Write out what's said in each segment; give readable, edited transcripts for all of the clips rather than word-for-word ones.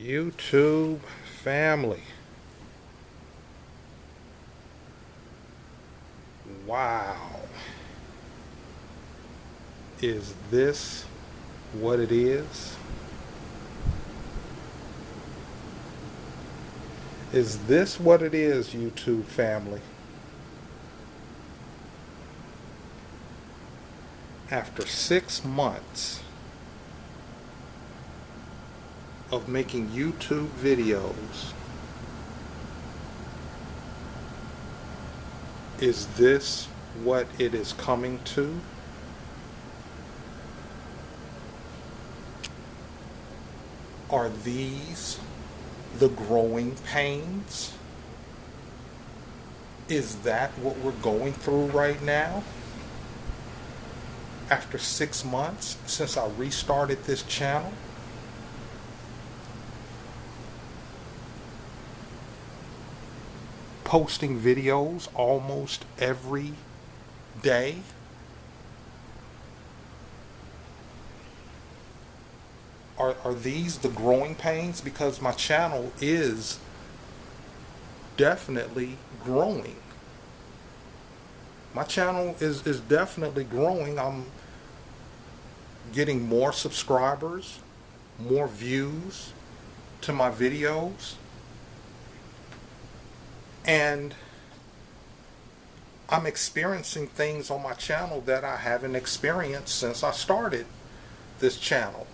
YouTube family. Wow. Is this what it is? Is this what it is, YouTube family? After 6 months of making YouTube videos, is this what it is coming to? Are these the growing pains? Is that what we're going through right now? After 6 months since I restarted this channel? Posting videos almost every day? Are these the growing pains? Because my channel is definitely growing. My channel is definitely growing. I'm getting more subscribers, more views to my videos. And I'm experiencing things on my channel that I haven't experienced since I started this channel.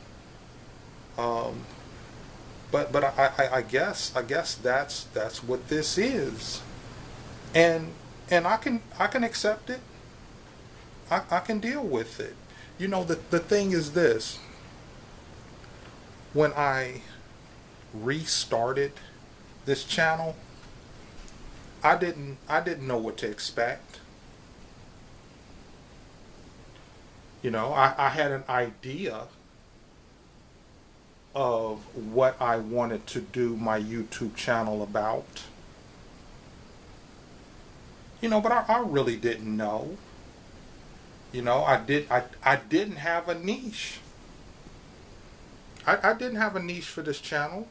But I guess that's what this is, and I can accept it. I can deal with it. You know, the thing is this: when I restarted this channel, I didn't know what to expect. You know, I had an idea of what I wanted to do my YouTube channel about. You know, but I really didn't know. You know, I didn't have a niche. I didn't have a niche for this channel.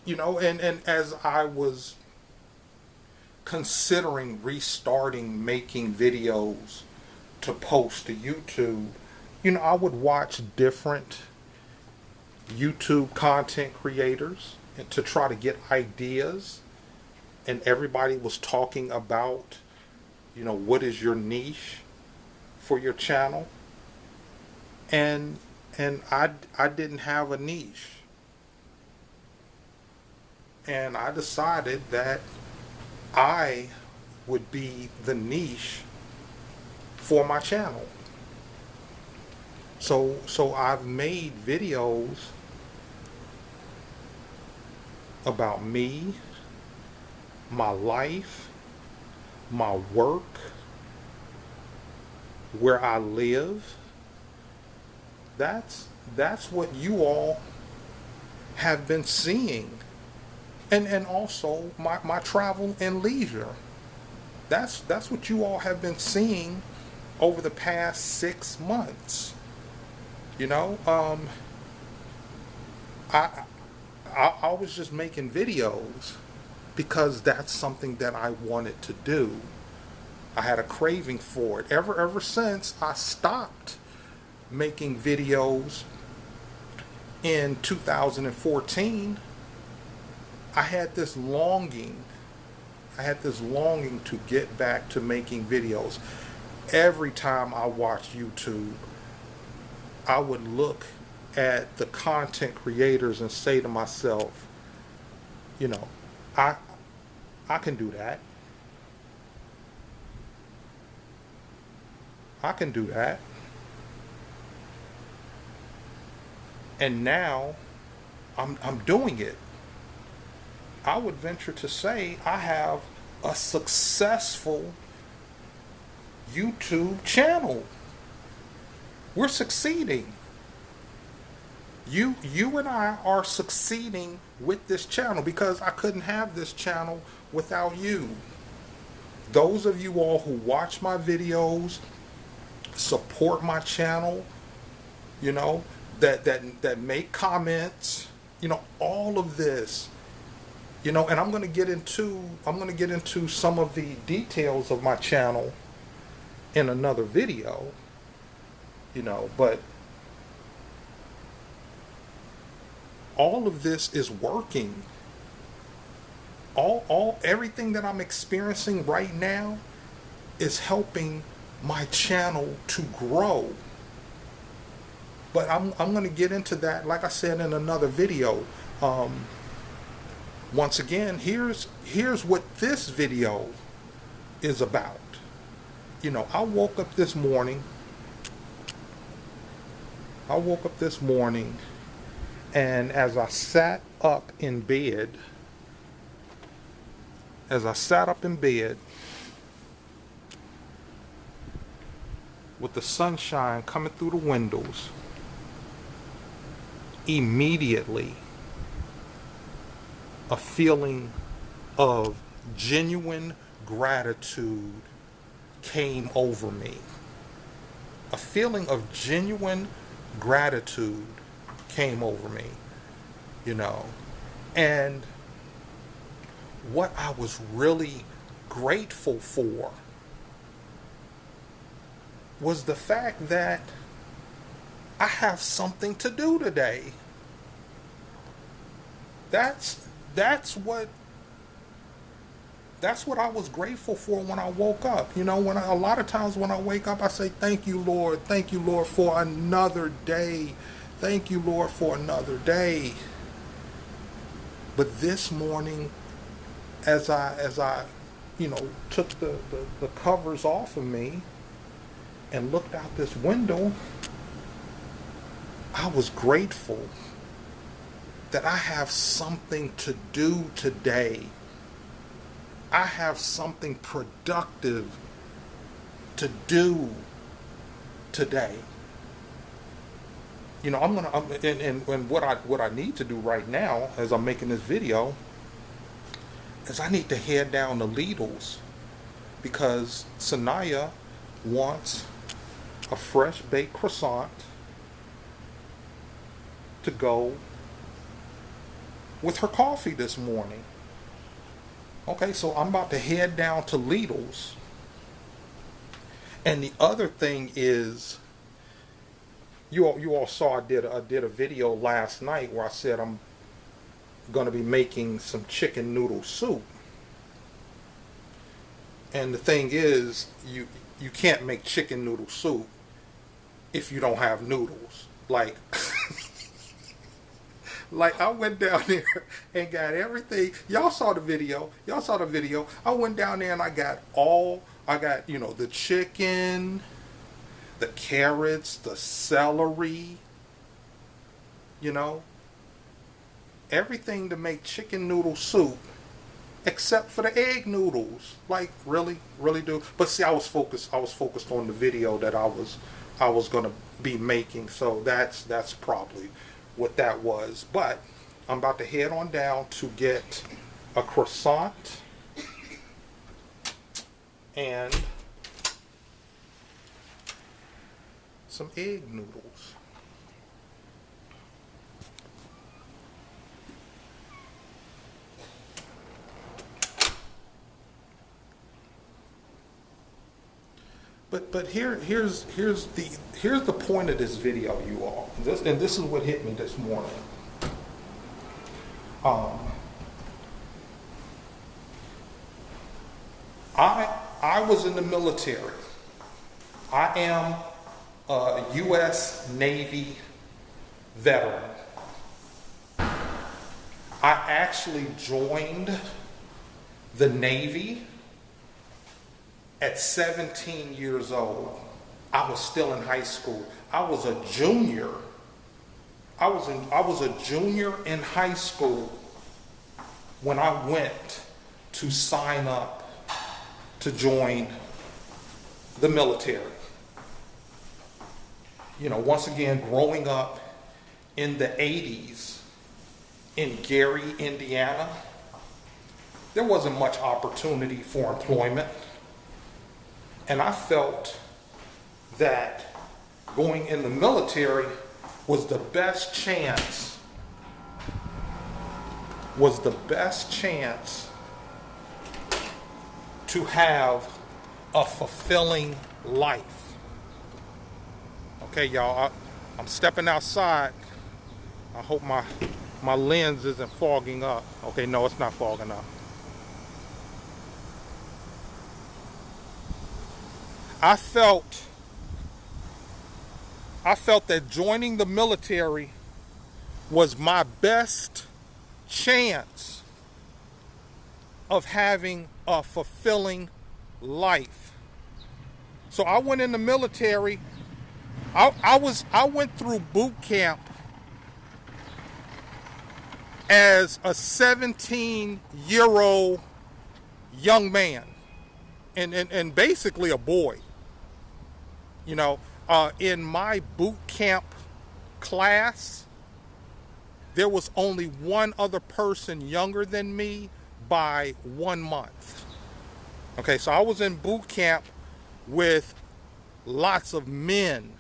You know, and as I was considering restarting making videos to post to YouTube, you know, I would watch different YouTube content creators and to try to get ideas, and everybody was talking about, you know, what is your niche for your channel, and I didn't have a niche, and I decided that I would be the niche for my channel. So I've made videos about me, my life, my work, where I live. That's what you all have been seeing. And also my travel and leisure. That's what you all have been seeing over the past 6 months. You know, I was just making videos because that's something that I wanted to do. I had a craving for it. Ever since I stopped making videos in 2014, I had this longing. To get back to making videos. Every time I watch YouTube, I would look at the content creators and say to myself, you know, I can do that. I can do that. And now I'm doing it. I would venture to say I have a successful YouTube channel. We're succeeding. You and I are succeeding with this channel because I couldn't have this channel without you. Those of you all who watch my videos, support my channel, you know, that make comments, All of this, and I'm going to get into some of the details of my channel in another video, but all of this is working. Everything that I'm experiencing right now is helping my channel to grow. But I'm going to get into that, like I said, in another video. Once again, here's what this video is about. I woke up this morning, and as I sat up in bed, with the sunshine coming through the windows, immediately a feeling of genuine gratitude came over me. A feeling of genuine gratitude came over me, and what I was really grateful for was the fact that I have something to do today. That's what I was grateful for when I woke up. A lot of times when I wake up, I say, thank you, Lord, for another day. Thank you, Lord, for another day. But this morning, as I took the covers off of me and looked out this window, I was grateful that I have something to do today. I have something productive to do today. And what I need to do right now, as I'm making this video, is I need to head down to Lidl's because Sanaya wants a fresh baked croissant to go with her coffee this morning. Okay, so I'm about to head down to Lidl's. And the other thing is, you all saw I did a video last night where I said I'm going to be making some chicken noodle soup. And the thing is, you can't make chicken noodle soup if you don't have noodles. Like I went down there and got everything. Y'all saw the video. I went down there and I got the chicken, the carrots, the celery, everything to make chicken noodle soup except for the egg noodles. Like, really do. But see, I was focused on the video that I was going to be making. So that's probably what that was. But I'm about to head on down to get a croissant and some egg noodles. But here's the point of this video, you all. This is what hit me this morning. I was in the military. I am a U.S. Navy veteran. I actually joined the Navy at 17 years old. I was still in high school. I was a junior. I was a junior in high school when I went to sign up to join the military. Once again, growing up in the 80s in Gary, Indiana, there wasn't much opportunity for employment. And I felt that going in the military was the best chance was the best chance to have a fulfilling life. Okay, y'all, I'm stepping outside. I hope my lens isn't fogging up. Okay, no, it's not fogging up. I felt that joining the military was my best chance of having a fulfilling life. So I went in the military. I went through boot camp as a 17-year-old young man and basically a boy. You know, in my boot camp class, there was only one other person younger than me by 1 month. Okay, so I was in boot camp with lots of men,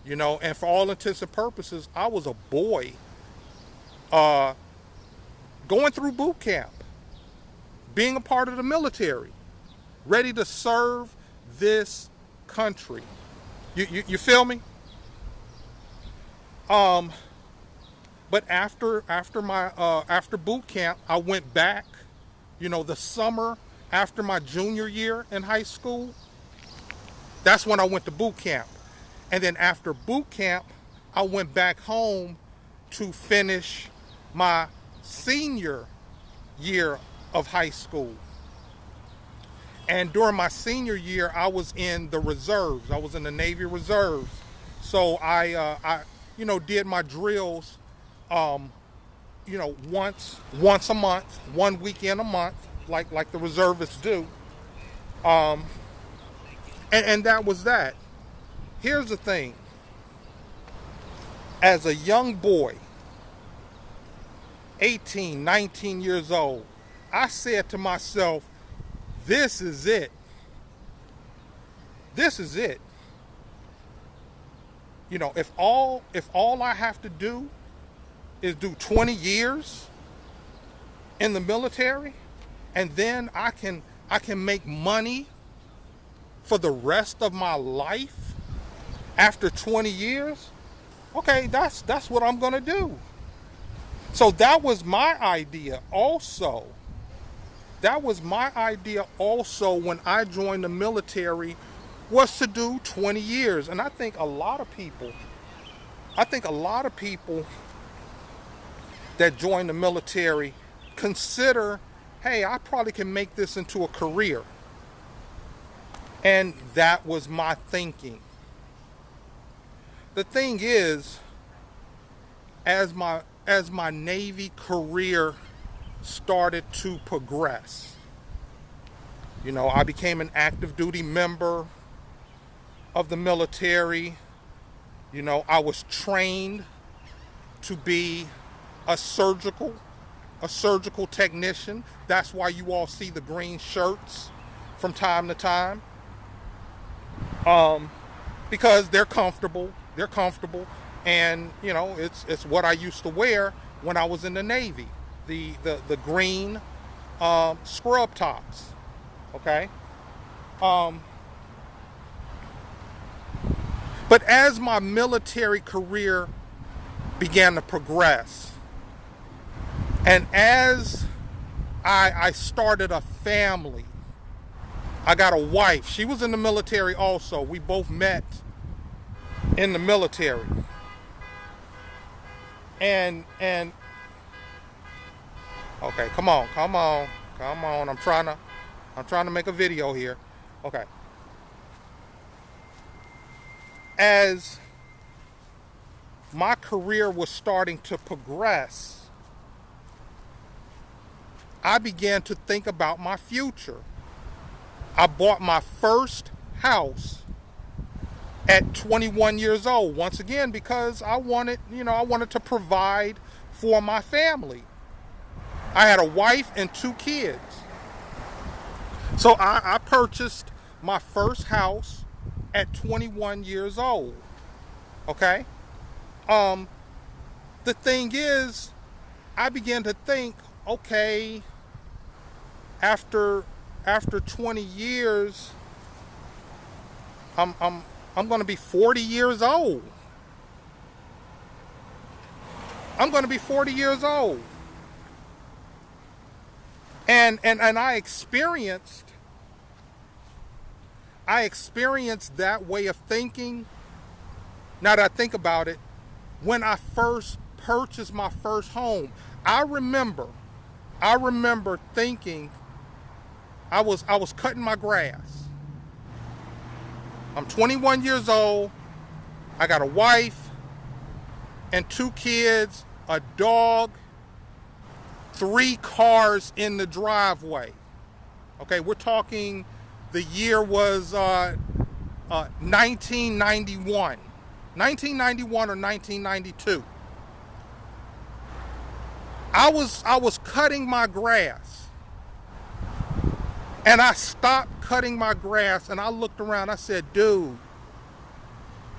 you know, and for all intents and purposes, I was a boy going through boot camp, being a part of the military, ready to serve this country. You feel me? But after boot camp, I went back, you know, the summer after my junior year in high school. That's when I went to boot camp. And then after boot camp, I went back home to finish my senior year of high school. And during my senior year, I was in the reserves. I was in the Navy Reserves. So I you know, did my drills, you know, once a month, 1 weekend a month, like the reservists do. And that was that. Here's the thing. As a young boy, 18, 19 years old, I said to myself, this is it. This is it. You know, if all I have to do is do 20 years in the military, and then I can make money for the rest of my life after 20 years, okay, that's what I'm gonna do. So that was my idea also. That was my idea also when I joined the military, was to do 20 years. And I think a lot of people that join the military consider, hey, I probably can make this into a career. And that was my thinking. The thing is, as my Navy career started to progress, you know, I became an active duty member of the military. You know, I was trained to be a surgical technician. That's why you all see the green shirts from time to time. Because they're comfortable, and you know, it's what I used to wear when I was in the Navy. The green scrub tops. Okay. But as my military career began to progress, and as I started a family, I got a wife. She was in the military also. We both met in the military. And okay, come on. I'm trying to make a video here. Okay. As my career was starting to progress, I began to think about my future. I bought my first house at 21 years old, once again, because I wanted to provide for my family. I had a wife and 2 kids. So I purchased my first house at 21 years old. Okay? The thing is, I began to think, okay, after 20 years, I'm going to be 40 years old. I'm going to be 40 years old. And I experienced that way of thinking. Now that I think about it, when I first purchased my first home, I remember thinking, I was cutting my grass. I'm 21 years old. I got a wife and 2 kids, a dog, 3 cars in the driveway. Okay, we're talking, the year was 1991. 1991 or 1992. I was cutting my grass. And I stopped cutting my grass and I looked around. I said, dude,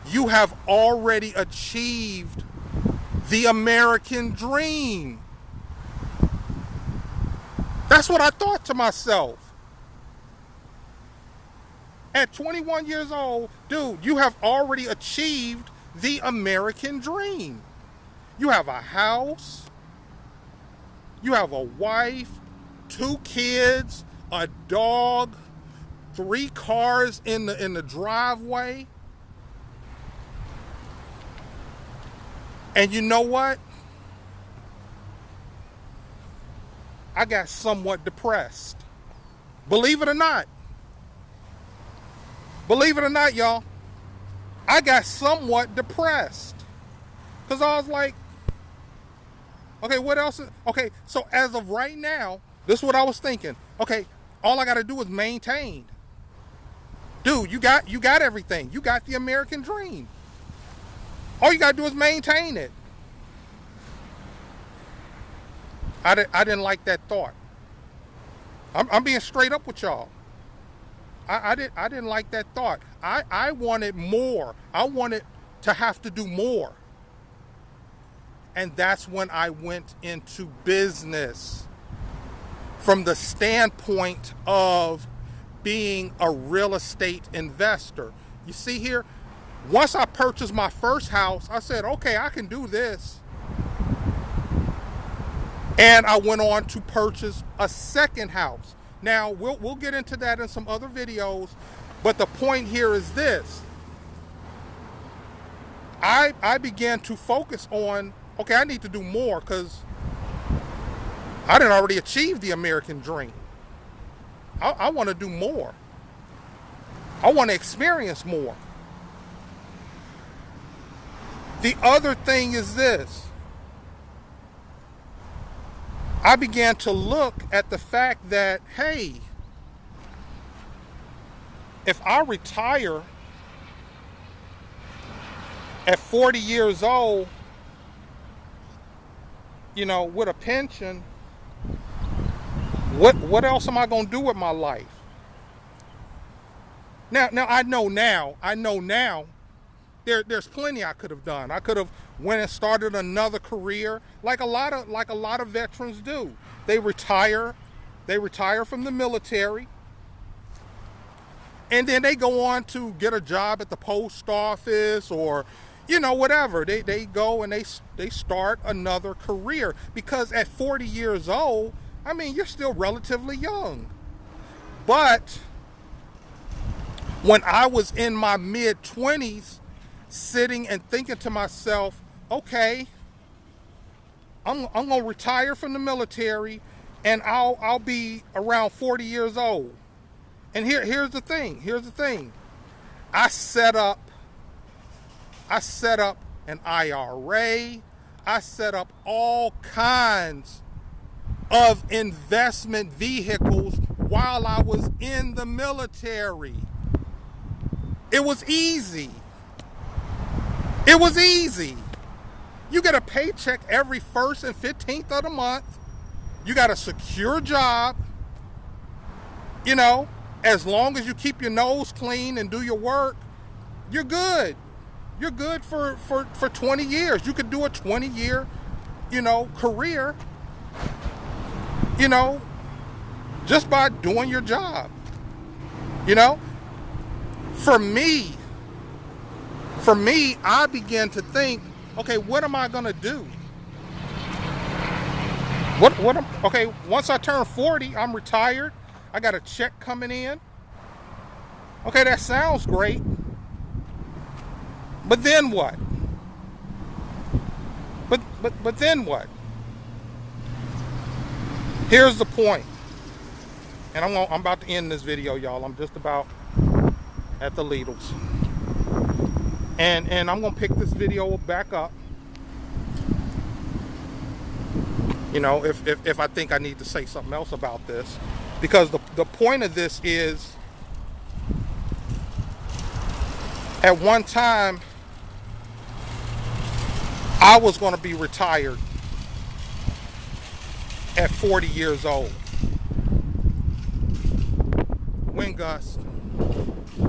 you have already achieved the American dream. That's what I thought to myself. At 21 years old, dude, you have already achieved the American dream. You have a house, you have a wife, 2 kids, a dog, 3 cars in the driveway. And you know what? I got somewhat depressed. Believe it or not. Believe it or not, y'all. I got somewhat depressed. Because I was like, okay, what else? Okay, so as of right now, this is what I was thinking. Okay, all I got to do is maintain. Dude, you got everything. You got the American dream. All you got to do is maintain it. I didn't like that thought. I'm being straight up with y'all. I didn't like that thought. I wanted more. I wanted to have to do more. And that's when I went into business from the standpoint of being a real estate investor. You see here, once I purchased my first house, I said, okay, I can do this. And I went on to purchase a second house. Now, we'll get into that in some other videos, but the point here is this. I began to focus on, okay, I need to do more because I didn't already achieve the American dream. I want to do more. I want to experience more. The other thing is this. I began to look at the fact that, hey, if I retire at 40 years old, you know, with a pension, what else am I going to do with my life? Now I know now there's plenty I could have done. I could have went and started another career like a lot of veterans do. They retire from the military, and then they go on to get a job at the post office or, you know, whatever. They go and they start another career because at 40 years old, I mean, you're still relatively young. But when I was in my mid-20s, sitting and thinking to myself, okay, I'm gonna retire from the military and I'll be around 40 years old. And here's the thing. I set up an IRA. I set up all kinds of investment vehicles while I was in the military. It was easy. It was easy. You get a paycheck every 1st and 15th of the month. You got a secure job. You know, as long as you keep your nose clean and do your work, you're good. You're good for 20 years. You could do a 20-year, you know, career you know, just by doing your job. You know, for me, I began to think, okay, what am I gonna do? Okay, once I turn 40, I'm retired. I got a check coming in. Okay, that sounds great. But then what? But then what? Here's the point. And I'm about to end this video, y'all. I'm just about at the Lidl's. And I'm gonna pick this video back up. You know, if I think I need to say something else about this. Because the point of this is, at one time, I was going to be retired at 40 years old. Wind gust. I'm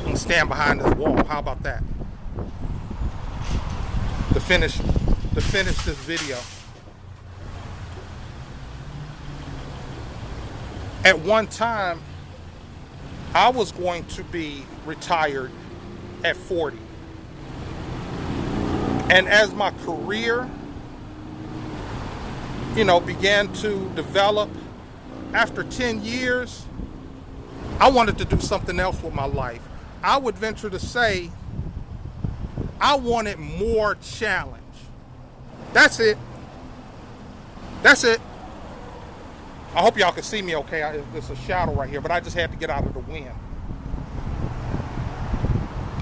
going to stand behind this wall. How about that? To finish this video. At one time, I was going to be retired at 40. And as my career, you know, began to develop, after 10 years, I wanted to do something else with my life. I would venture to say I wanted more challenge. That's it. That's it. I hope y'all can see me okay. There's a shadow right here, but I just had to get out of the wind.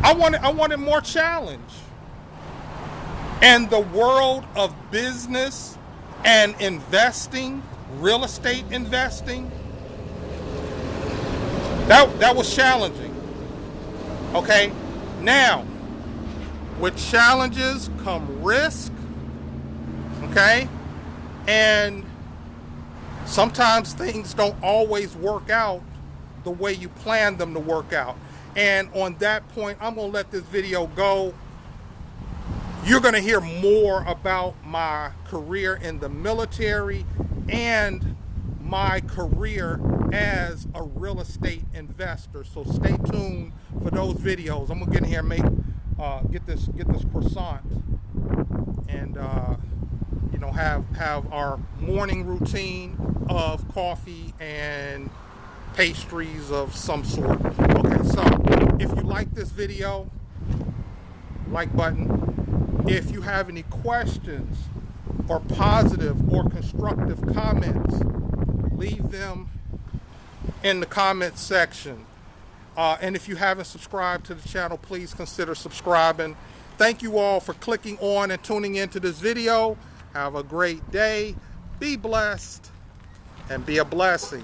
I wanted more challenge. And the world of business and investing, real estate investing, that was challenging. Okay? Now, with challenges come risk. Okay? And sometimes things don't always work out the way you plan them to work out. And on that point, I'm going to let this video go. You're going to hear more about my career in the military and my career as a real estate investor. So stay tuned for those videos. I'm going to get in here and get this croissant and you know, have our morning routine of coffee and pastries of some sort. Okay, so if you like this video, like button. If you have any questions or positive or constructive comments, leave them in the comments section. And if you haven't subscribed to the channel, please consider subscribing. Thank you all for clicking on and tuning into this video. Have a great day. Be blessed and be a blessing.